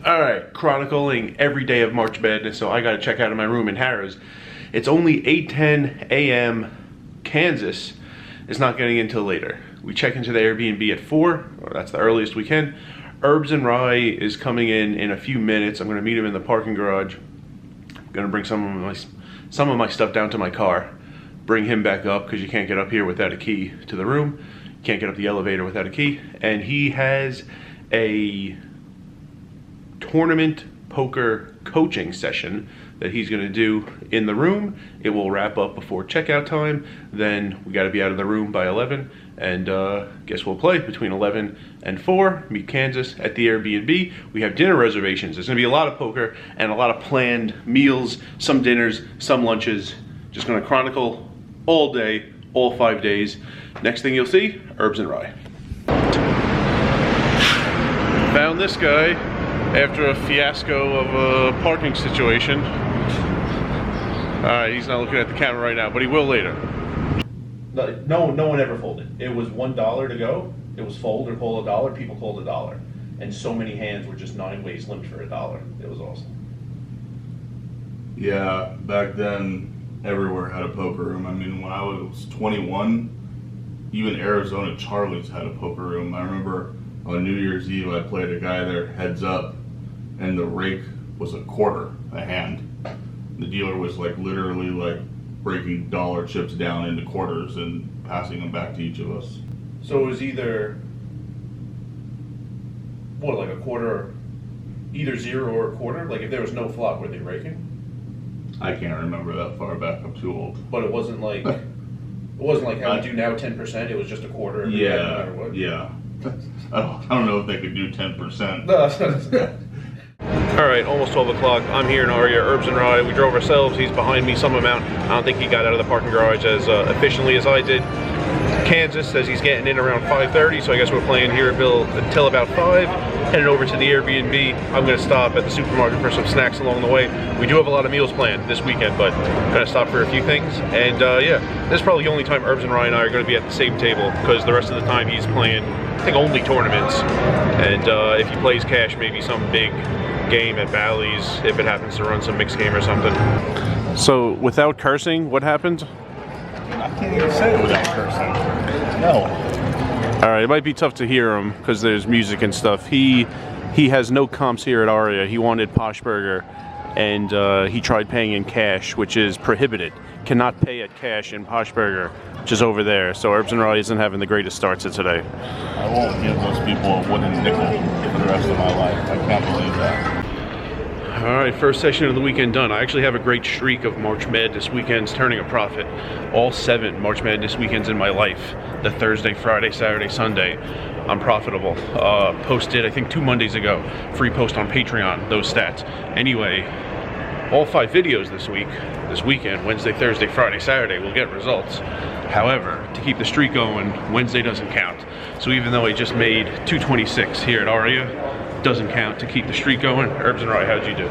All right, chronicling every day of March Madness, so I got to check out of my room in Harrah's. It's only 8:10 a.m. Kansas is not getting in till later. We check into the Airbnb at 4, or that's the earliest we can. Herbs and Rye is coming in a few minutes. I'm going to meet him in the parking garage. I'm going to bring some of my stuff down to my car. Bring him back up because you can't get up here without a key to the room. You can't get up the elevator without a key. And he has a tournament poker coaching session that he's going to do in the room. It will wrap up before checkout time. Then we got to be out of the room by 11, and guess we'll play between 11 and 4. Meet Kansas at the Airbnb. We have dinner reservations. There's going to be a lot of poker and a lot of planned meals, some dinners, some lunches. Just going to chronicle all day, all 5 days. Next thing you'll see, Herbs and Rye. Found this guy after a fiasco of a parking situation. Alright, he's not looking at the camera right now, but he will later. No one ever folded. It was $1 to go. It was fold or call $1. People called $1. And so many hands were just 9 ways limped for $1. It was awesome. Yeah, back then, everywhere had a poker room. I mean, when I was 21, even Arizona Charlie's had a poker room. I remember on New Year's Eve, I played a guy there heads up, and the rake was a quarter a hand. The dealer was like literally like breaking dollar chips down into quarters and passing them back to each of us. So it was either, what, like a quarter, either 0 or a quarter? Like if there was no flop, were they raking? I can't remember that far back. I'm too old. But it wasn't like how we do now 10%. It was just a quarter every night, no matter what. Yeah. I don't know if they could do 10%. No, Alright, almost 12 o'clock. I'm here in Aria, Herbs and Rye. We drove ourselves. He's behind me some amount. I don't think he got out of the parking garage as efficiently as I did. Kansas says he's getting in around 5:30, so I guess we're playing here until about 5. Heading over to the Airbnb. I'm going to stop at the supermarket for some snacks along the way. We do have a lot of meals planned this weekend, but I'm going to stop for a few things. And yeah, this is probably the only time Herbs and Rye and I are going to be at the same table, because the rest of the time he's playing, I think, only tournaments. And if he plays cash, maybe some big game at Bally's, if it happens to run some mixed game or something. So, without cursing, what happened? I can't even say it without cursing. No. Alright, it might be tough to hear him because there's music and stuff. He has no comps here at Aria. He wanted Posh Burger, and he tried paying in cash, which is prohibited. Cannot pay at cash in Posh Burger, which is over there. So Herbs and Rye isn't having the greatest starts of today. I won't give those people a wooden nickel for the rest of my life. I can't believe that. Alright, first session of the weekend done. I actually have a great streak of March Madness weekends turning a profit. All 7 March Madness weekends in my life. The Thursday, Friday, Saturday, Sunday. I'm profitable. Posted, I think, 2 Mondays ago. Free post on Patreon, those stats. Anyway, all 5 videos this weekend, Wednesday, Thursday, Friday, Saturday, will get results. However, to keep the streak going, Wednesday doesn't count. So even though I just made 226 here at Aria, doesn't count to keep the streak going. Herbs and Rye, how'd you do?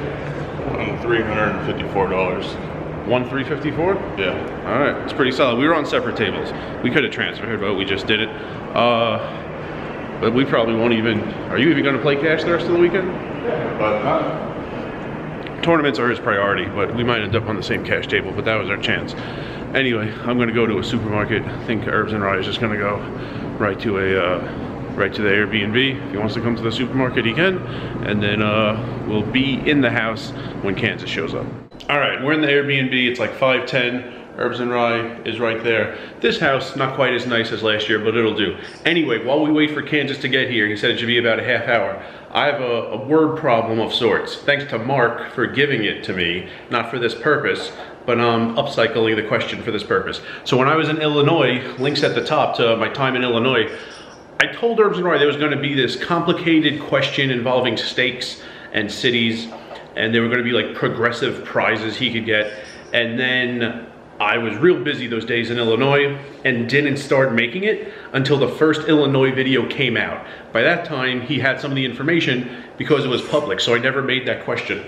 $354. 1,354? Yeah. All right, it's pretty solid. We were on separate tables. We could have transferred, but we just did it. But we probably won't even. Are you even going to play cash the rest of the weekend? But tournaments are his priority, but we might end up on the same cash table. But that was our chance. Anyway, I'm going to go to a supermarket. I think Herbs and Rye is just going to go right to the Airbnb. If he wants to come to the supermarket, he can. And then we'll be in the house when Kansas shows up. All right, we're in the Airbnb. It's like 5:10. Herbs and Rye is right there. This house, not quite as nice as last year, but it'll do. Anyway, while we wait for Kansas to get here, he said it should be about a half hour. I have a word problem of sorts. Thanks to Mark for giving it to me, not for this purpose, but I'm upcycling the question for this purpose. So when I was in Illinois, links at the top to my time in Illinois, I told Herbs and Rye there was going to be this complicated question involving stakes and cities, and there were going to be like progressive prizes he could get. And then I was real busy those days in Illinois and didn't start making it until the first Illinois video came out. By that time, he had some of the information because it was public, so I never made that question.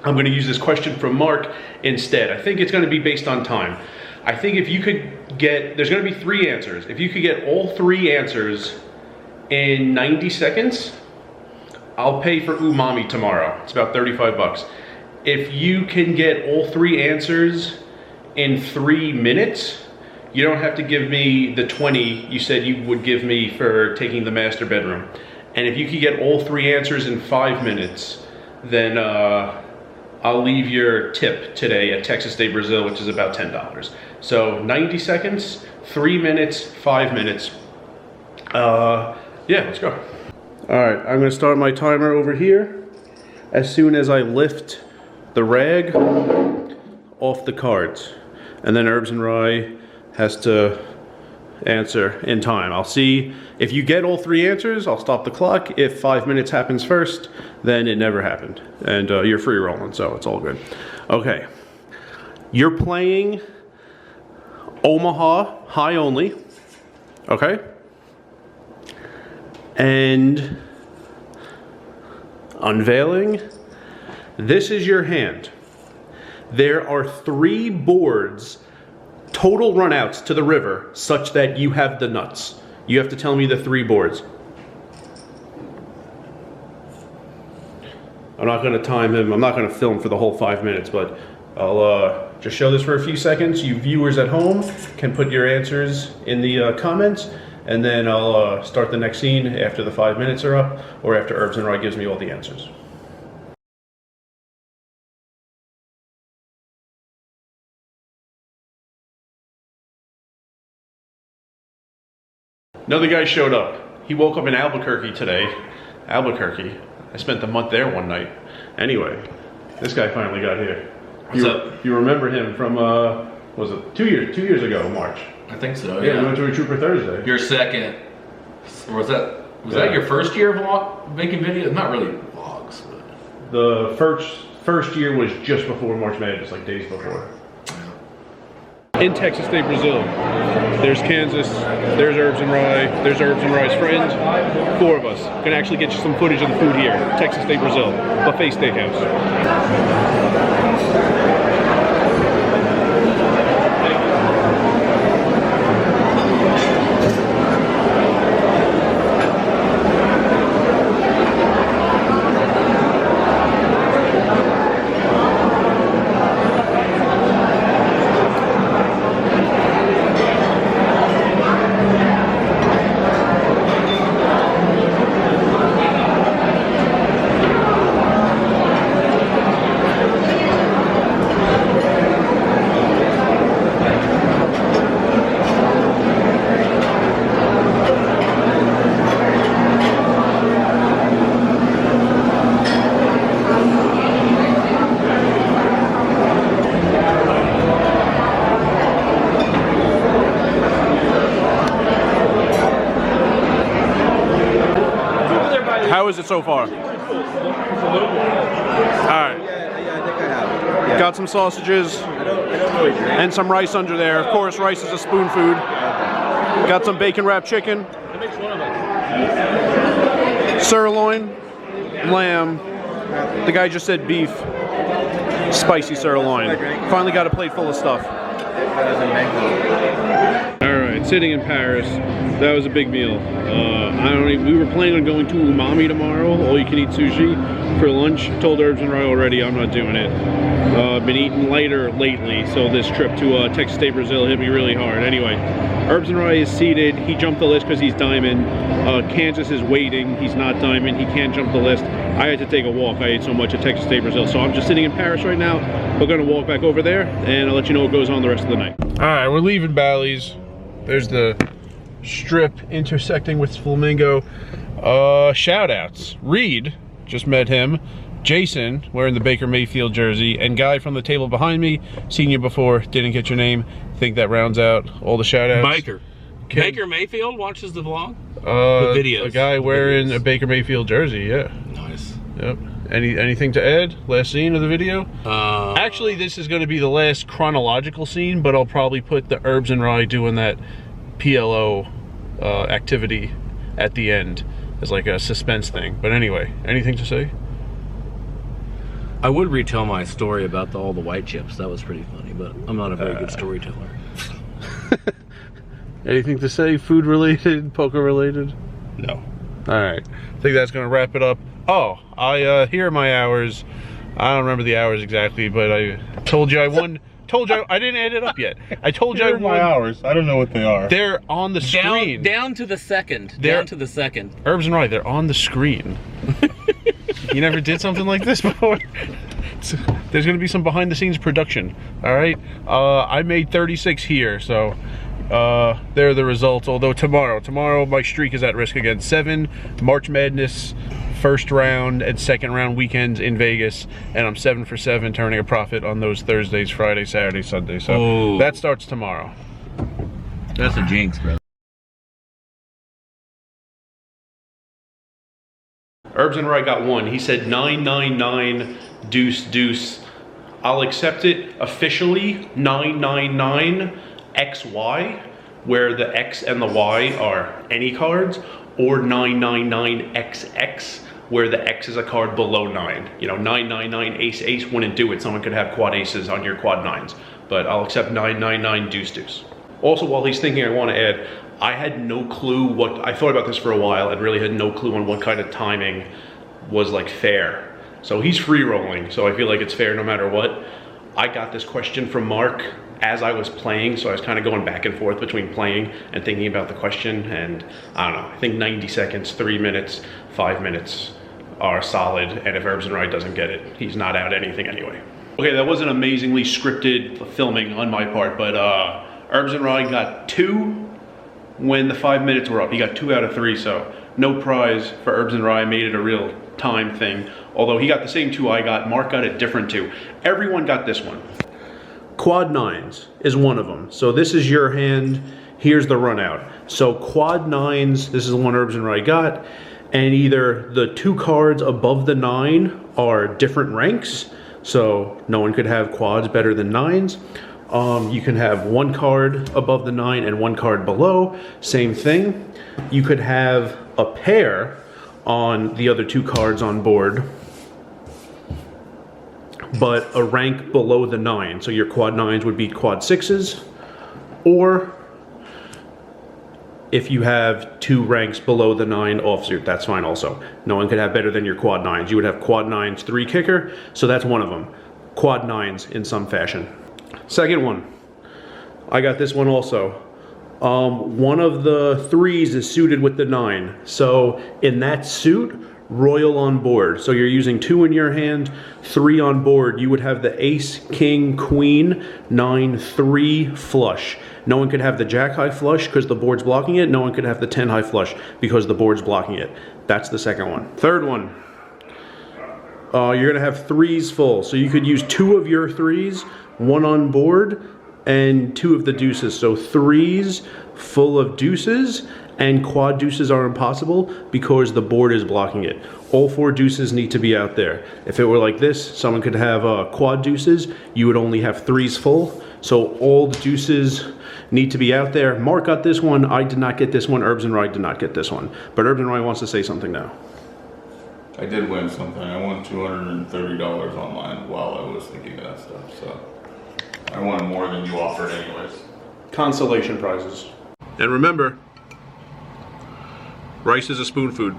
I'm going to use this question from Mark instead. I think it's going to be based on time. I think if you could get, there's going to be 3 answers. If you could get all 3 answers in 90 seconds, I'll pay for umami tomorrow. It's about 35 bucks. If you can get all 3 answers in 3 minutes, you don't have to give me the 20 you said you would give me for taking the master bedroom. And if you can get all 3 answers in 5 minutes, then I'll leave your tip today at Texas State Brazil, which is about $10. So 90 seconds, 3 minutes, 5 minutes. Yeah, let's go. All right, I'm gonna start my timer over here as soon as I lift the rag off the cards. And then Herbs and Rye has to answer in time. I'll see if you get all 3 answers, I'll stop the clock. If 5 minutes happens first, then it never happened. And you're free rolling, so it's all good. Okay, you're playing Omaha high only, okay? And unveiling, this is your hand. There are 3 boards, total runouts to the river, such that you have the nuts. You have to tell me the 3 boards. I'm not going to time him. I'm not going to film for the whole 5 minutes, but I'll just show this for a few seconds. You viewers at home can put your answers in the comments, and then I'll start the next scene after the 5 minutes are up, or after Herbs and Rye gives me all the answers. Another guy showed up. He woke up in Albuquerque today. Albuquerque. I spent the month there one night. Anyway, this guy finally got here. What's up? You remember him from, was it 2 years ago, March? I think so, Yeah, yeah. we went to a Trooper Thursday. Your second, or was that your first year of making videos? Not really vlogs, but. The first year was just before March Madness, like days before. In Texas State, Brazil, there's Kansas, there's Herbs and Rye, there's Herbs and Rye's friend. 4 of us. Gonna actually get you some footage of the food here. Texas State, Brazil, buffet steakhouse. How is it so far? Alright. Yeah, I think I have it. Yeah. Got some sausages I don't know his name. and some rice under there. Of course, rice is a spoon food. Got some bacon wrapped chicken. Sirloin, lamb. The guy just said beef. Spicy sirloin. Finally got a plate full of stuff. Alright, sitting in Paris. That was a big meal. We were planning on going to Umami tomorrow, all you can eat sushi, for lunch. Told Herbs and Rye already I'm not doing it. Been eating lighter lately, so this trip to Texas State, Brazil hit me really hard. Anyway, Herbs and Rye is seated. He jumped the list because he's diamond. Kansas is waiting. He's not diamond. He can't jump the list. I had to take a walk. I ate so much at Texas State, Brazil. So I'm just sitting in Paris right now. We're going to walk back over there, and I'll let you know what goes on the rest of the night. All right, we're leaving Bally's. There's the strip intersecting with Flamingo. Shout outs. Reed, just met him. Jason, wearing the Baker Mayfield jersey, and Guy from the table behind me, seen you before, didn't get your name. Think that rounds out all the shout outs. Baker Mayfield watches the vlog? The videos. A guy wearing a Baker Mayfield jersey, yeah. Nice. Yep. Anything to add? Last scene of the video? Actually, this is going to be the last chronological scene, but I'll probably put the Herbs and Rye doing that PLO activity at the end as like a suspense thing. But anyway, anything to say? I would retell my story about all the white chips. That was pretty funny, but I'm not a very good storyteller. Anything to say? Food related? Poker related? No. All right. I think that's going to wrap it up. Oh, here are my hours. I don't remember the hours exactly, but I told you I won. I didn't add it up yet. I told you I won. My hours. I don't know what they are. They're on the screen. Down to the second. Down to the second. Herbs and Rye, they're on the screen. You never did something like this before? There's gonna be some behind the scenes production, all right? I made 36 here, so there are the results. Although tomorrow my streak is at risk again. 7 March Madness first round and second round weekends in Vegas, and I'm 7 for 7, turning a profit on those Thursdays, Friday, Saturday, Sunday. So that starts tomorrow. That's a jinx, bro. Herbs and Rye got 1. He said 999 deuce deuce. I'll accept it officially 999 XY, where the X and the Y are any cards, or 999 XX, where the X is a card below 9. You know, 999 ace ace wouldn't do it. Someone could have quad aces on your quad 9s, but I'll accept 999 deuce deuce. Also, while he's thinking, I want to add, I had no clue what, I thought about this for a while and really had no clue on what kind of timing was like fair. So he's free rolling, so I feel like it's fair no matter what. I got this question from Mark as I was playing, so I was kind of going back and forth between playing and thinking about the question, and I don't know, I think 90 seconds, 3 minutes, 5 minutes are solid, and if Herbs and Rye doesn't get it, he's not out anything anyway. Okay, that wasn't amazingly scripted filming on my part, but Herbs and Rye got 2 when the 5 minutes were up. He got 2 out of 3, so no prize for Herbs and Rye, made it a real time thing. Although he got the same 2 I got, Mark got a different 2. Everyone got this one. Quad 9s is one of them. So this is your hand, here's the run out. So quad 9s, this is the one Herbs and Rye got, and either the 2 cards above the 9 are different ranks, so no one could have quads better than 9s. You can have 1 card above the 9 and 1 card below, same thing. You could have a pair on the other 2 cards on board, but a rank below the 9. So your quad 9s would be quad 6s, or if you have 2 ranks below the 9 offsuit, that's fine also. No one could have better than your quad 9s. You would have quad 9s 3 kicker, so that's one of them. Quad 9s in some fashion. Second one, I got this one also. One of the 3s is suited with the 9. So in that suit, royal on board. So you're using 2 in your hand, 3 on board. You would have the ace, king, queen, 9, 3 flush. No one could have the jack high flush because the board's blocking it. No one could have the 10 high flush because the board's blocking it. That's the second one. Third one, you're gonna have 3s full. So you could use 2 of your 3s, 1 on board, and 2 of the deuces. So 3s full of deuces, and quad deuces are impossible because the board is blocking it. All 4 deuces need to be out there. If it were like this, someone could have quad deuces, you would only have 3s full. So all the deuces need to be out there. Mark got this one, I did not get this one, Herbs and Rye did not get this one. But Herbs and Rye wants to say something now. I did win something. I won $230 online while I was thinking of that stuff, so I won more than you offered anyways. Consolation prizes. And remember, rice is a spoon food.